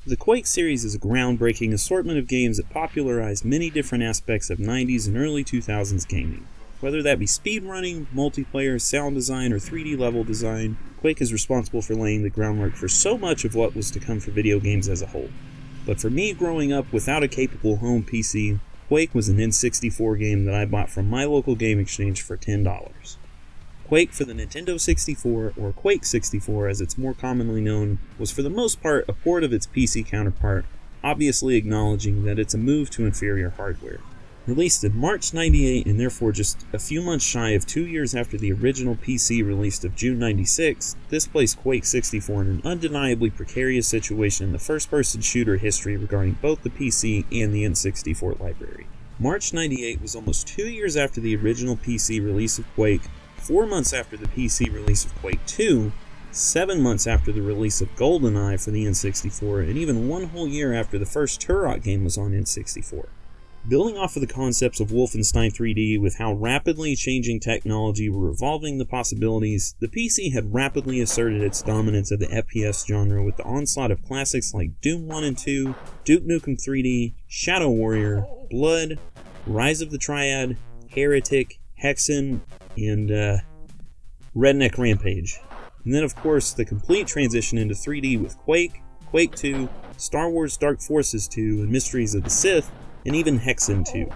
The Quake series is a groundbreaking assortment of games that popularized many different aspects of 90s and early 2000s gaming. Whether that be speedrunning, multiplayer, sound design, or 3D level design, Quake is responsible for laying the groundwork for so much of what was to come for video games as a whole. But for me, growing up without a capable home PC, Quake was an N64 game that I bought from my local game exchange for $10. Quake for the Nintendo 64, or Quake 64 as it's more commonly known, was for the most part a port of its PC counterpart, obviously acknowledging that it's a move to inferior hardware. Released in March 98 and therefore just a few months shy of 2 years after the original PC release of June 96, this placed Quake 64 in an undeniably precarious situation in the first-person shooter history regarding both the PC and the N64 library. March 98 was almost 2 years after the original PC release of Quake, 4 months after the PC release of Quake 2, 7 months after the release of GoldenEye for the N64, and even 1 whole year after the first Turok game was on N64. Building off of the concepts of Wolfenstein 3D with how rapidly changing technology were evolving the possibilities, the PC had rapidly asserted its dominance of the FPS genre with the onslaught of classics like Doom 1 and 2, Duke Nukem 3D, Shadow Warrior, Blood, Rise of the Triad, Heretic, Hexen, and Redneck Rampage. And then of course the complete transition into 3D with Quake, Quake 2, Star Wars Dark Forces 2, and Mysteries of the Sith, and even Hexen 2.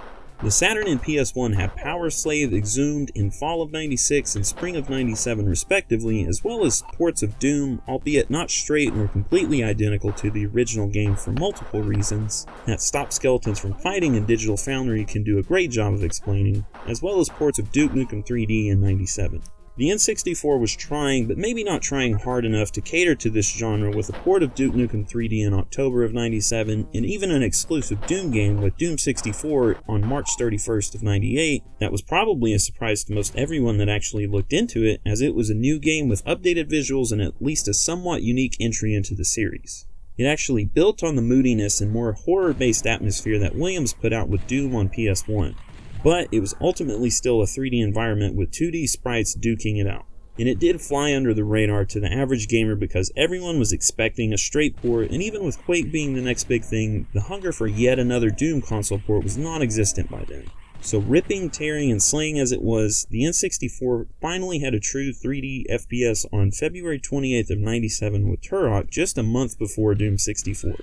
The Saturn and PS1 had Power Slave exhumed in fall of 96 and spring of 97 respectively, as well as ports of Doom, albeit not straight nor completely identical to the original game for multiple reasons that Stop Skeletons from Fighting and Digital Foundry can do a great job of explaining, as well as ports of Duke Nukem 3D in 97. The N64 was trying, but maybe not trying hard enough to cater to this genre with a port of Duke Nukem 3D in October of 97, and even an exclusive Doom game with Doom 64 on March 31st of 98, that was probably a surprise to most everyone that actually looked into it, as it was a new game with updated visuals and at least a somewhat unique entry into the series. It actually built on the moodiness and more horror-based atmosphere that Williams put out with Doom on PS1. But it was ultimately still a 3D environment with 2D sprites duking it out. And it did fly under the radar to the average gamer because everyone was expecting a straight port, and even with Quake being the next big thing, the hunger for yet another Doom console port was non-existent by then. So ripping, tearing, and slaying as it was, the N64 finally had a true 3D FPS on February 28th of 97 with Turok just a month before Doom 64.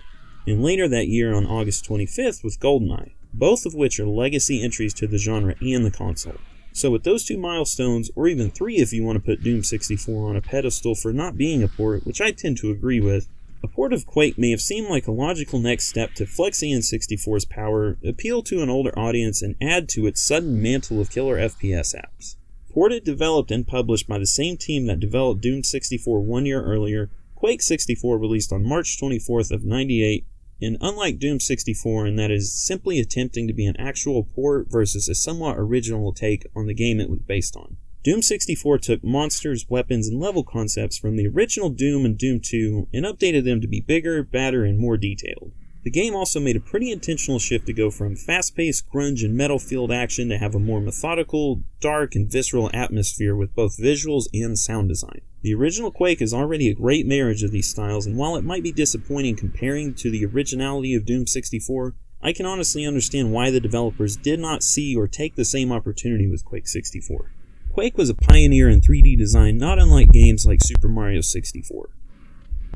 And later that year on August 25th with GoldenEye, both of which are legacy entries to the genre and the console. So with those two milestones, or even three if you want to put Doom 64 on a pedestal for not being a port, which I tend to agree with, a port of Quake may have seemed like a logical next step to flex the N64's power, appeal to an older audience, and add to its sudden mantle of killer FPS apps. Ported, developed, and published by the same team that developed Doom 64 1 year earlier, Quake 64 released on March 24th of 98, and unlike Doom 64 in that it is simply attempting to be an actual port versus a somewhat original take on the game it was based on. Doom 64 took monsters, weapons, and level concepts from the original Doom and Doom 2 and updated them to be bigger, badder, and more detailed. The game also made a pretty intentional shift to go from fast-paced grunge and metal field action to have a more methodical, dark, and visceral atmosphere with both visuals and sound design. The original Quake is already a great marriage of these styles, and while it might be disappointing comparing to the originality of Doom 64, I can honestly understand why the developers did not see or take the same opportunity with Quake 64. Quake was a pioneer in 3D design, not unlike games like Super Mario 64.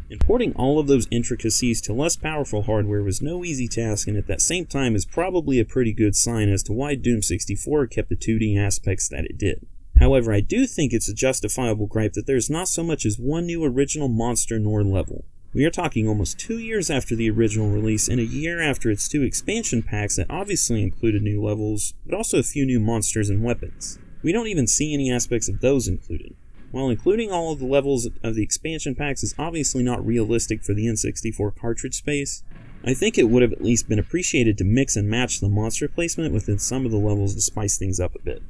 Importing all of those intricacies to less powerful hardware was no easy task, and at that same time is probably a pretty good sign as to why Doom 64 kept the 2D aspects that it did. However, I do think it's a justifiable gripe that there's not so much as one new original monster nor level. We are talking almost 2 years after the original release and a year after its 2 expansion packs that obviously included new levels, but also a few new monsters and weapons. We don't even see any aspects of those included. While including all of the levels of the expansion packs is obviously not realistic for the N64 cartridge space, I think it would have at least been appreciated to mix and match the monster placement within some of the levels to spice things up a bit.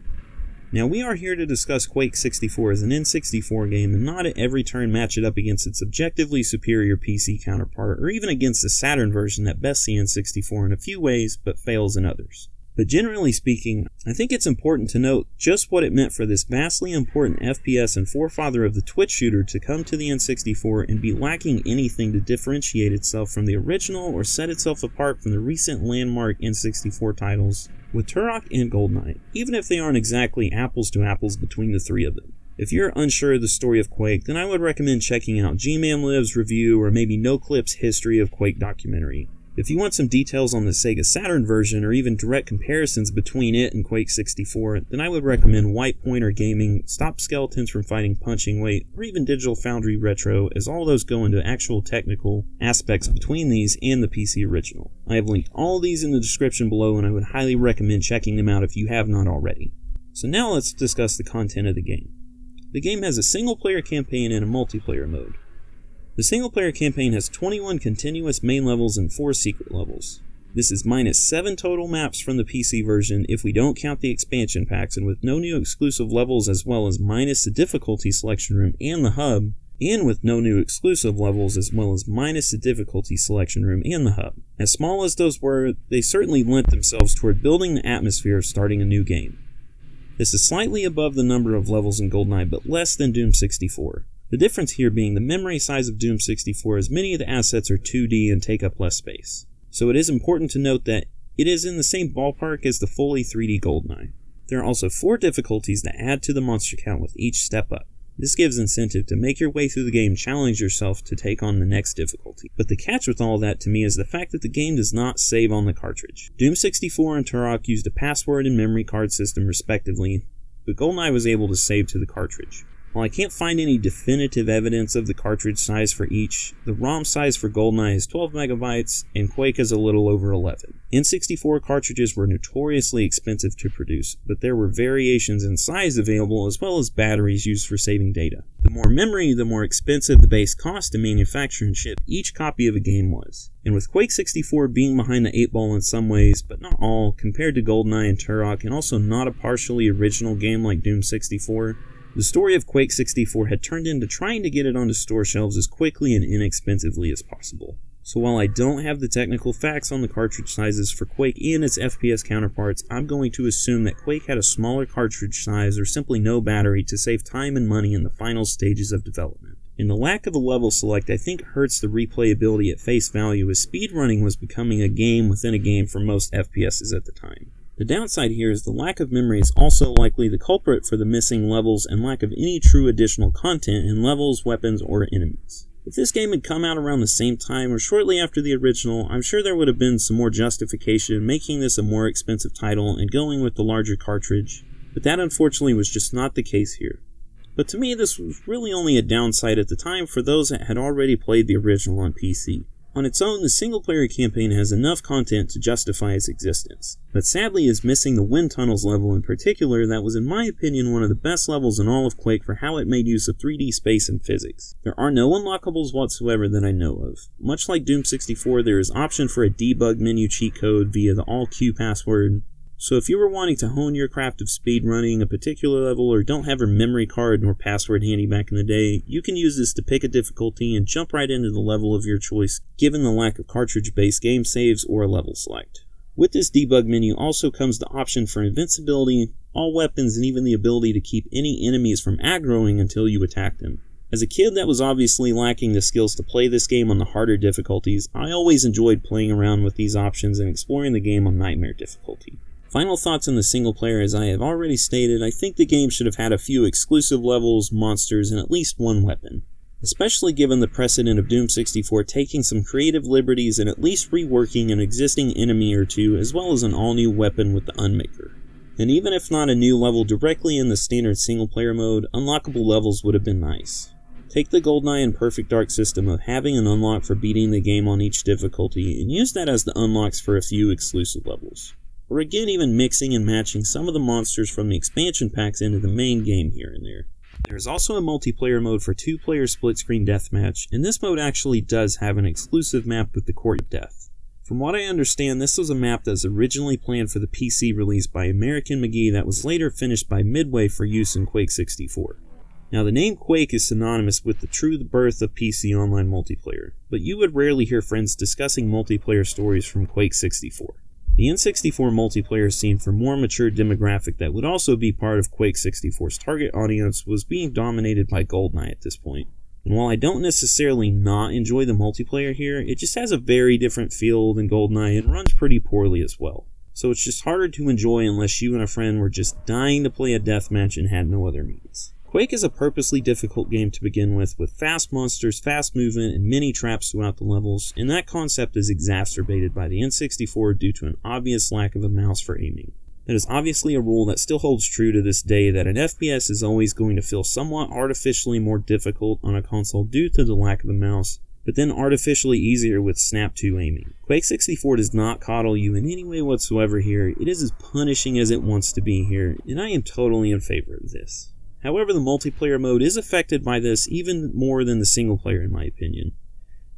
Now we are here to discuss Quake 64 as an N64 game and not at every turn match it up against its objectively superior PC counterpart or even against the Saturn version that bests the N64 in a few ways but fails in others. But generally speaking, I think it's important to note just what it meant for this vastly important FPS and forefather of the Twitch shooter to come to the N64 and be lacking anything to differentiate itself from the original or set itself apart from the recent landmark N64 titles with Turok and GoldenEye, even if they aren't exactly apples to apples between the three of them. If you're unsure of the story of Quake, then I would recommend checking out G-Man Live's review or maybe NoClip's History of Quake documentary. If you want some details on the Sega Saturn version or even direct comparisons between it and Quake 64, then I would recommend White Pointer Gaming, Stop Skeletons from Fighting Punching Weight, or even Digital Foundry Retro, as all those go into actual technical aspects between these and the PC original. I have linked all of these in the description below, and I would highly recommend checking them out if you have not already. So now let's discuss the content of the game. The game has a single-player campaign and a multiplayer mode. The single-player campaign has 21 continuous main levels and 4 secret levels. This is minus 7 total maps from the PC version if we don't count the expansion packs, and with no new exclusive levels, as well as minus the difficulty selection room and the hub, and with no new exclusive levels as well as minus the difficulty selection room and the hub. As small as those were, they certainly lent themselves toward building the atmosphere of starting a new game. This is slightly above the number of levels in GoldenEye, but less than Doom 64. The difference here being the memory size of Doom 64, as many of the assets are 2D and take up less space. So it is important to note that it is in the same ballpark as the fully 3D GoldenEye. There are also 4 difficulties that add to the monster count with each step up. This gives incentive to make your way through the game, challenge yourself to take on the next difficulty. But the catch with all that to me is the fact that the game does not save on the cartridge. Doom 64 and Turok used a password and memory card system respectively, but GoldenEye was able to save to the cartridge. While I can't find any definitive evidence of the cartridge size for each, the ROM size for GoldenEye is 12 megabytes and Quake is a little over 11. N64 cartridges were notoriously expensive to produce, but there were variations in size available as well as batteries used for saving data. The more memory, the more expensive the base cost to manufacture and ship each copy of a game was. And with Quake 64 being behind the 8-ball in some ways, but not all, compared to GoldenEye and Turok, and also not a partially original game like Doom 64, the story of Quake 64 had turned into trying to get it onto store shelves as quickly and inexpensively as possible. So while I don't have the technical facts on the cartridge sizes for Quake and its FPS counterparts, I'm going to assume that Quake had a smaller cartridge size or simply no battery to save time and money in the final stages of development. And the lack of a level select I think hurts the replayability at face value, as speedrunning was becoming a game within a game for most FPSs at the time. The downside here is the lack of memory is also likely the culprit for the missing levels and lack of any true additional content in levels, weapons, or enemies. If this game had come out around the same time or shortly after the original, I'm sure there would have been some more justification in making this a more expensive title and going with the larger cartridge, but that unfortunately was just not the case here. But to me, this was really only a downside at the time for those that had already played the original on PC. On its own, the single-player campaign has enough content to justify its existence, but sadly is missing the wind tunnels level in particular that was in my opinion one of the best levels in all of Quake for how it made use of 3D space and physics. There are no unlockables whatsoever that I know of. Much like Doom 64, there is option for a debug menu cheat code via the all-Q password. So if you were wanting to hone your craft of speedrunning a particular level or don't have a memory card nor password handy back in the day, you can use this to pick a difficulty and jump right into the level of your choice, given the lack of cartridge-based game saves or a level select. With this debug menu also comes the option for invincibility, all weapons, and even the ability to keep any enemies from aggroing until you attack them. As a kid that was obviously lacking the skills to play this game on the harder difficulties, I always enjoyed playing around with these options and exploring the game on Nightmare difficulty. Final thoughts on the single player. As I have already stated, I think the game should have had a few exclusive levels, monsters, and at least one weapon. Especially given the precedent of Doom 64 taking some creative liberties and at least reworking an existing enemy or two, as well as an all-new weapon with the Unmaker. And even if not a new level directly in the standard single player mode, unlockable levels would have been nice. Take the GoldenEye and Perfect Dark system of having an unlock for beating the game on each difficulty, and use that as the unlocks for a few exclusive levels. Or again, even mixing and matching some of the monsters from the expansion packs into the main game here and there. There is also a multiplayer mode for 2-player split-screen deathmatch, and this mode actually does have an exclusive map with the Court of Death. From what I understand, this was a map that was originally planned for the PC release by American McGee that was later finished by Midway for use in Quake 64. Now, the name Quake is synonymous with the true birth of PC online multiplayer, but you would rarely hear friends discussing multiplayer stories from Quake 64. The N64 multiplayer scene for more mature demographic that would also be part of Quake 64's target audience was being dominated by GoldenEye at this point. And while I don't necessarily not enjoy the multiplayer here, it just has a very different feel than GoldenEye and runs pretty poorly as well. So it's just harder to enjoy unless you and a friend were just dying to play a deathmatch and had no other means. Quake is a purposely difficult game to begin with fast monsters, fast movement, and many traps throughout the levels, and that concept is exacerbated by the N64 due to an obvious lack of a mouse for aiming. That is obviously a rule that still holds true to this day, that an FPS is always going to feel somewhat artificially more difficult on a console due to the lack of a mouse, but then artificially easier with Snap 2 aiming. Quake 64 does not coddle you in any way whatsoever here. It is as punishing as it wants to be here, and I am totally in favor of this. However, the multiplayer mode is affected by this even more than the single player in my opinion.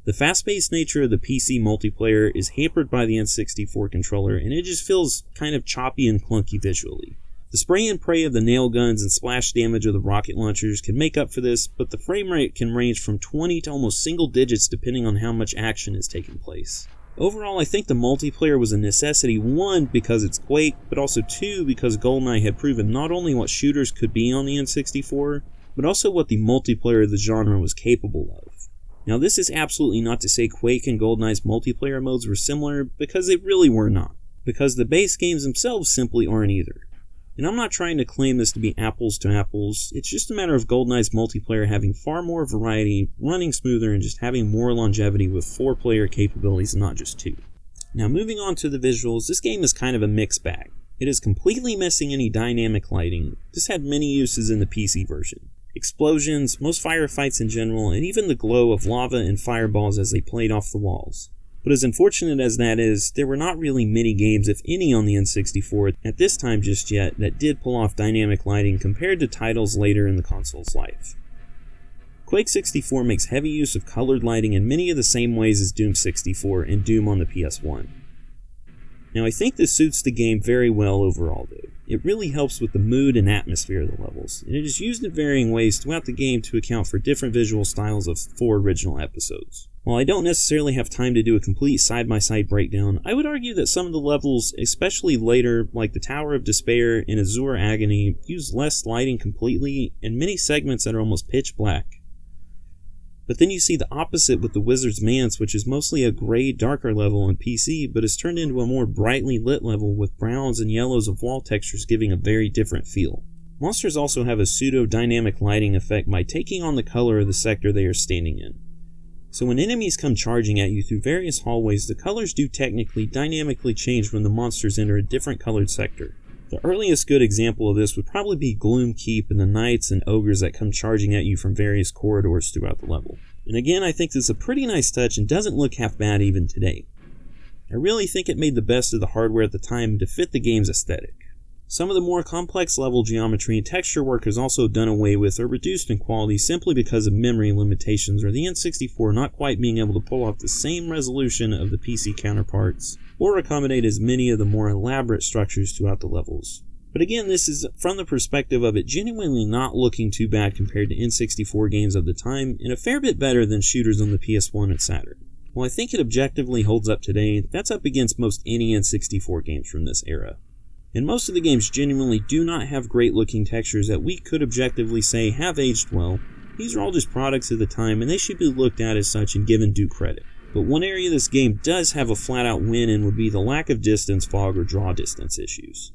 The fast-paced nature of the PC multiplayer is hampered by the N64 controller, and it just feels kind of choppy and clunky visually. The spray and pray of the nail guns and splash damage of the rocket launchers can make up for this, but the frame rate can range from 20 to almost single digits depending on how much action is taking place. Overall, I think the multiplayer was a necessity, 1, because it's Quake, but also 2, because GoldenEye had proven not only what shooters could be on the N64, but also what the multiplayer of the genre was capable of. Now, this is absolutely not to say Quake and GoldenEye's multiplayer modes were similar, because they really were not, because the base games themselves simply aren't either. And I'm not trying to claim this to be apples to apples, it's just a matter of GoldenEye's multiplayer having far more variety, running smoother, and just having more longevity with 4-player capabilities and not just 2. Now moving on to the visuals, this game is kind of a mixed bag. It is completely missing any dynamic lighting. This had many uses in the PC version. Explosions, most firefights in general, and even the glow of lava and fireballs as they played off the walls. But as unfortunate as that is, there were not really many games, if any, on the N64 at this time just yet that did pull off dynamic lighting compared to titles later in the console's life. Quake 64 makes heavy use of colored lighting in many of the same ways as Doom 64 and Doom on the PS1. Now I think this suits the game very well overall though. It really helps with the mood and atmosphere of the levels, and it is used in varying ways throughout the game to account for different visual styles of 4 original episodes. While I don't necessarily have time to do a complete side-by-side breakdown, I would argue that some of the levels, especially later, like the Tower of Despair and Azure Agony, use less lighting completely, and many segments that are almost pitch black. But then you see the opposite with the Wizard's Manse, which is mostly a gray, darker level on PC, but is turned into a more brightly lit level with browns and yellows of wall textures giving a very different feel. Monsters also have a pseudo-dynamic lighting effect by taking on the color of the sector they are standing in. So when enemies come charging at you through various hallways, the colors do technically dynamically change when the monsters enter a different colored sector. The earliest good example of this would probably be Gloom Keep and the knights and ogres that come charging at you from various corridors throughout the level. And again, I think this is a pretty nice touch and doesn't look half bad even today. I really think it made the best of the hardware at the time to fit the game's aesthetic. Some of the more complex level geometry and texture work is also done away with or reduced in quality simply because of memory limitations or the N64 not quite being able to pull off the same resolution of the PC counterparts or accommodate as many of the more elaborate structures throughout the levels. But again, this is from the perspective of it genuinely not looking too bad compared to N64 games of the time, and a fair bit better than shooters on the PS1 and Saturn. While I think it objectively holds up today, that's up against most any N64 games from this era. And most of the games genuinely do not have great looking textures that we could objectively say have aged well. These are all just products of the time and they should be looked at as such and given due credit. But one area this game does have a flat out win in would be the lack of distance fog or draw distance issues.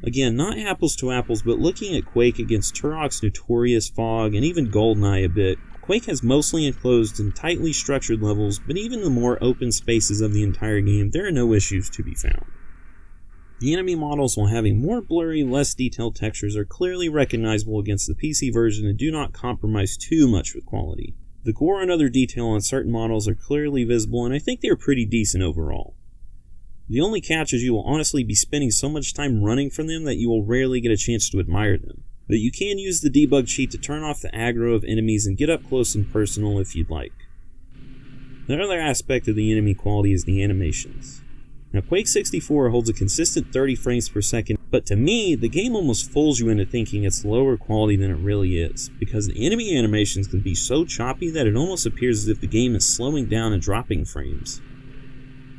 Again, not apples to apples, but looking at Quake against Turok's notorious fog and even GoldenEye a bit, Quake has mostly enclosed and tightly structured levels, but even in the more open spaces of the entire game, there are no issues to be found. The enemy models, while having more blurry, less detailed textures, are clearly recognizable against the PC version and do not compromise too much with quality. The gore and other detail on certain models are clearly visible, and I think they are pretty decent overall. The only catch is you will honestly be spending so much time running from them that you will rarely get a chance to admire them. But you can use the debug cheat to turn off the aggro of enemies and get up close and personal if you'd like. The other aspect of the enemy quality is the animations. Now, Quake 64 holds a consistent 30 frames per second, but to me, the game almost fools you into thinking it's lower quality than it really is, because the enemy animations can be so choppy that it almost appears as if the game is slowing down and dropping frames.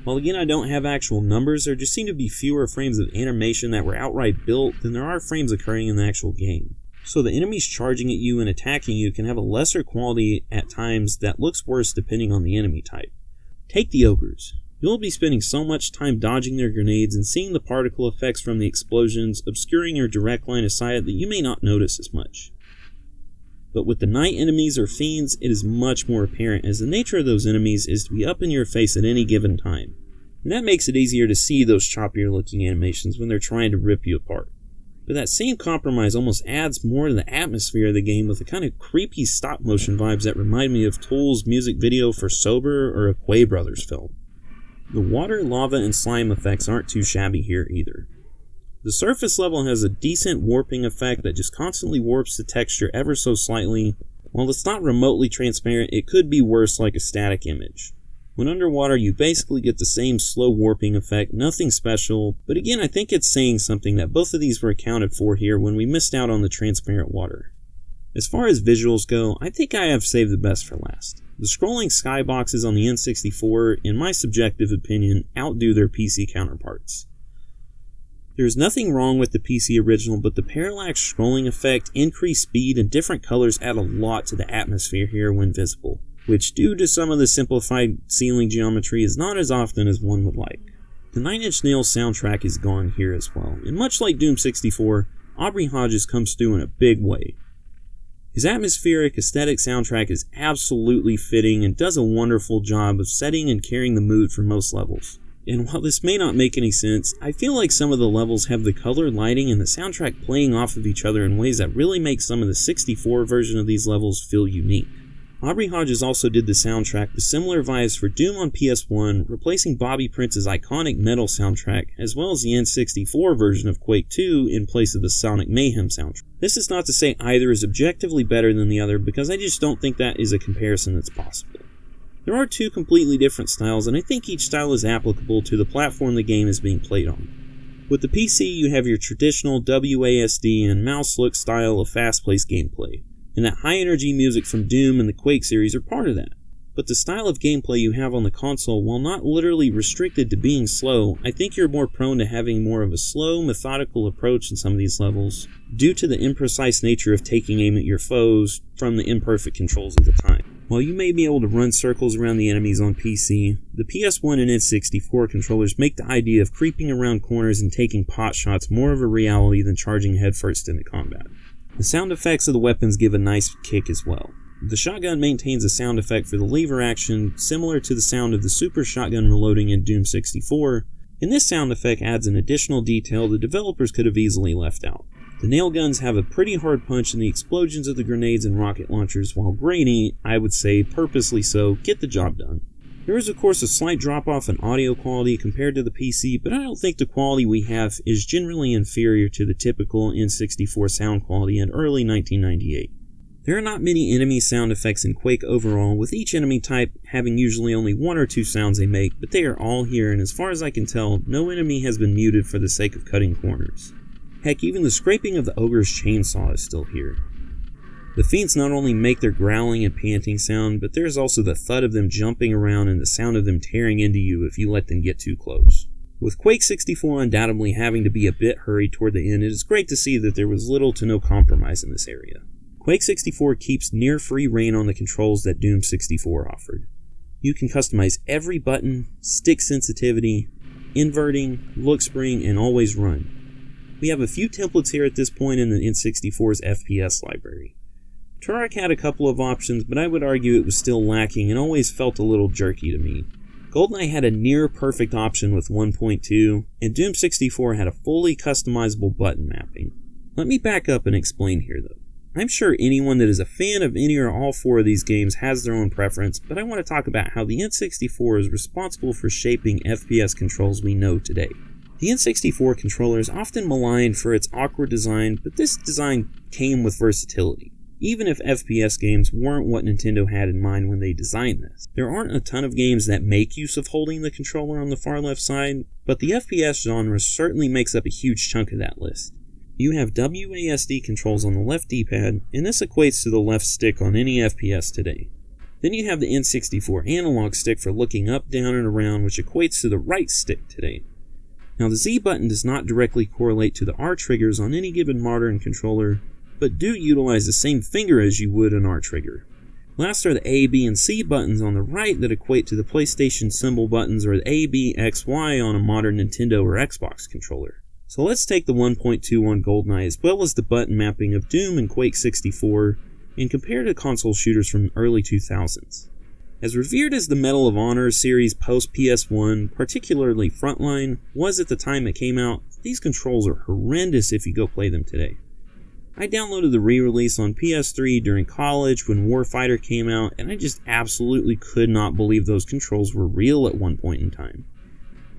While again I don't have actual numbers, there just seem to be fewer frames of animation that were outright built than there are frames occurring in the actual game. So the enemies charging at you and attacking you can have a lesser quality at times that looks worse depending on the enemy type. Take the ogres. You'll be spending so much time dodging their grenades and seeing the particle effects from the explosions obscuring your direct line of sight that you may not notice as much. But with the knight enemies or fiends, it is much more apparent as the nature of those enemies is to be up in your face at any given time. And that makes it easier to see those choppier looking animations when they're trying to rip you apart. But that same compromise almost adds more to the atmosphere of the game with the kind of creepy stop motion vibes that remind me of Tool's music video for Sober or a Quake Brothers film. The water, lava, and slime effects aren't too shabby here either. The surface level has a decent warping effect that just constantly warps the texture ever so slightly. While it's not remotely transparent, it could be worse like a static image. When underwater, you basically get the same slow warping effect, nothing special, but again I think it's saying something that both of these were accounted for here when we missed out on the transparent water. As far as visuals go, I think I have saved the best for last. The scrolling skyboxes on the N64, in my subjective opinion, outdo their PC counterparts. There is nothing wrong with the PC original, but the parallax scrolling effect, increased speed, and different colors add a lot to the atmosphere here when visible, which due to some of the simplified ceiling geometry is not as often as one would like. The Nine Inch Nails soundtrack is gone here as well, and much like Doom 64, Aubrey Hodges comes through in a big way. His atmospheric, aesthetic soundtrack is absolutely fitting and does a wonderful job of setting and carrying the mood for most levels. And while this may not make any sense, I feel like some of the levels have the color, lighting, and the soundtrack playing off of each other in ways that really make some of the 64 version of these levels feel unique. Aubrey Hodges also did the soundtrack with similar vibes for Doom on PS1, replacing Bobby Prince's iconic metal soundtrack, as well as the N64 version of Quake 2 in place of the Sonic Mayhem soundtrack. This is not to say either is objectively better than the other, because I just don't think that is a comparison that's possible. There are two completely different styles, and I think each style is applicable to the platform the game is being played on. With the PC, you have your traditional WASD and mouse-look style of fast-paced gameplay, and that high-energy music from Doom and the Quake series are part of that. But the style of gameplay you have on the console, while not literally restricted to being slow, I think you're more prone to having more of a slow, methodical approach in some of these levels, due to the imprecise nature of taking aim at your foes from the imperfect controls of the time. While you may be able to run circles around the enemies on PC, the PS1 and N64 controllers make the idea of creeping around corners and taking pot shots more of a reality than charging headfirst into combat. The sound effects of the weapons give a nice kick as well. The shotgun maintains a sound effect for the lever action similar to the sound of the super shotgun reloading in Doom 64, and this sound effect adds an additional detail the developers could have easily left out. The nail guns have a pretty hard punch and the explosions of the grenades and rocket launchers, while grainy, I would say purposely so, get the job done. There is of course a slight drop off in audio quality compared to the PC, but I don't think the quality we have is generally inferior to the typical N64 sound quality in early 1998. There are not many enemy sound effects in Quake overall, with each enemy type having usually only one or two sounds they make, but they are all here, and as far as I can tell, no enemy has been muted for the sake of cutting corners. Heck, even the scraping of the ogre's chainsaw is still here. The fiends not only make their growling and panting sound, but there's also the thud of them jumping around and the sound of them tearing into you if you let them get too close. With Quake 64 undoubtedly having to be a bit hurried toward the end, it is great to see that there was little to no compromise in this area. Quake 64 keeps near free reign on the controls that Doom 64 offered. You can customize every button, stick sensitivity, inverting, look spring, and always run. We have a few templates here at this point in the N64's FPS library. Turok had a couple of options, but I would argue it was still lacking and always felt a little jerky to me. GoldenEye had a near-perfect option with 1.2, and Doom 64 had a fully customizable button mapping. Let me back up and explain here though. I'm sure anyone that is a fan of any or all four of these games has their own preference, but I want to talk about how the N64 is responsible for shaping FPS controls we know today. The N64 controller is often maligned for its awkward design, but this design came with versatility, even if FPS games weren't what Nintendo had in mind when they designed this. There aren't a ton of games that make use of holding the controller on the far left side, but the FPS genre certainly makes up a huge chunk of that list. You have WASD controls on the left D-pad, and this equates to the left stick on any FPS today. Then you have the N64 analog stick for looking up, down, and around, which equates to the right stick today. Now the Z button does not directly correlate to the R triggers on any given modern controller, but do utilize the same finger as you would an R trigger. Last are the A, B, and C buttons on the right that equate to the PlayStation symbol buttons or the A, B, X, Y on a modern Nintendo or Xbox controller. So let's take the 1.2 on GoldenEye as well as the button mapping of Doom and Quake 64 and compare to console shooters from early 2000s. As revered as the Medal of Honor series post-PS1, particularly Frontline, was at the time it came out, these controls are horrendous if you go play them today. I downloaded the re-release on PS3 during college when Warfighter came out, and I just absolutely could not believe those controls were real at one point in time.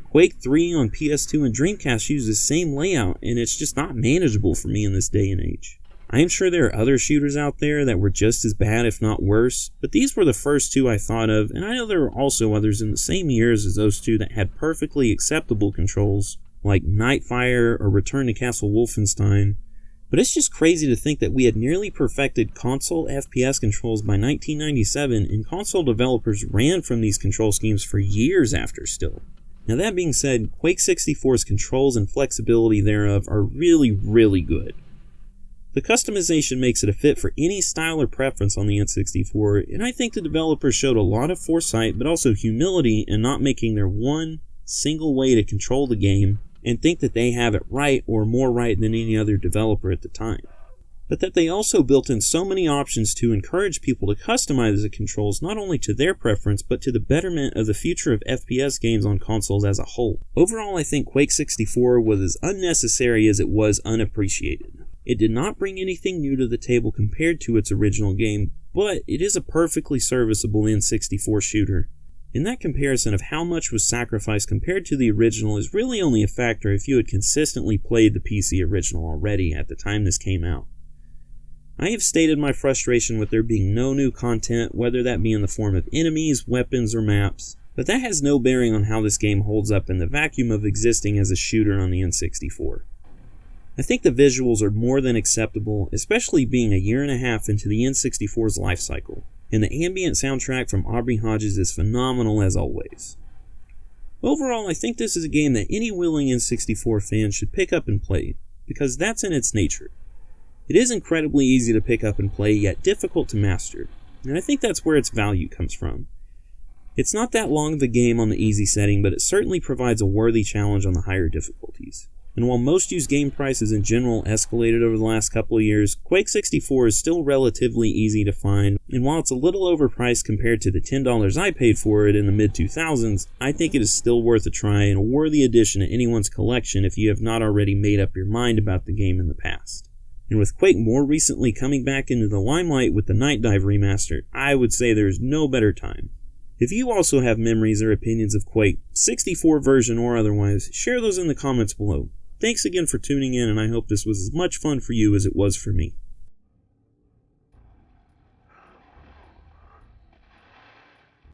Quake 3 on PS2 and Dreamcast used the same layout, and it's just not manageable for me in this day and age. I am sure there are other shooters out there that were just as bad if not worse, but these were the first two I thought of, and I know there were also others in the same years as those two that had perfectly acceptable controls, like Nightfire or Return to Castle Wolfenstein, but it's just crazy to think that we had nearly perfected console FPS controls by 1997, and console developers ran from these control schemes for years after still. Now that being said, Quake 64's controls and flexibility thereof are really, really good. The customization makes it a fit for any style or preference on the N64, and I think the developers showed a lot of foresight but also humility in not making their one single way to control the game and think that they have it right or more right than any other developer at the time. But that they also built in so many options to encourage people to customize the controls not only to their preference but to the betterment of the future of FPS games on consoles as a whole. Overall, I think Quake 64 was as unnecessary as it was unappreciated. It did not bring anything new to the table compared to its original game, but it is a perfectly serviceable N64 shooter. And that comparison of how much was sacrificed compared to the original is really only a factor if you had consistently played the PC original already at the time this came out. I have stated my frustration with there being no new content, whether that be in the form of enemies, weapons, or maps, but that has no bearing on how this game holds up in the vacuum of existing as a shooter on the N64. I think the visuals are more than acceptable, especially being a year and a half into the N64's life cycle, and the ambient soundtrack from Aubrey Hodges is phenomenal as always. Overall, I think this is a game that any willing N64 fan should pick up and play, because that's in its nature. It is incredibly easy to pick up and play, yet difficult to master, and I think that's where its value comes from. It's not that long of a game on the easy setting, but it certainly provides a worthy challenge on the higher difficulties. And while most used game prices in general escalated over the last couple of years, Quake 64 is still relatively easy to find, and while it's a little overpriced compared to the $10 I paid for it in the mid-2000s, I think it is still worth a try and a worthy addition to anyone's collection if you have not already made up your mind about the game in the past. And with Quake more recently coming back into the limelight with the Night Dive remaster, I would say there is no better time. If you also have memories or opinions of Quake, 64 version or otherwise, share those in the comments below. Thanks again for tuning in, and I hope this was as much fun for you as it was for me.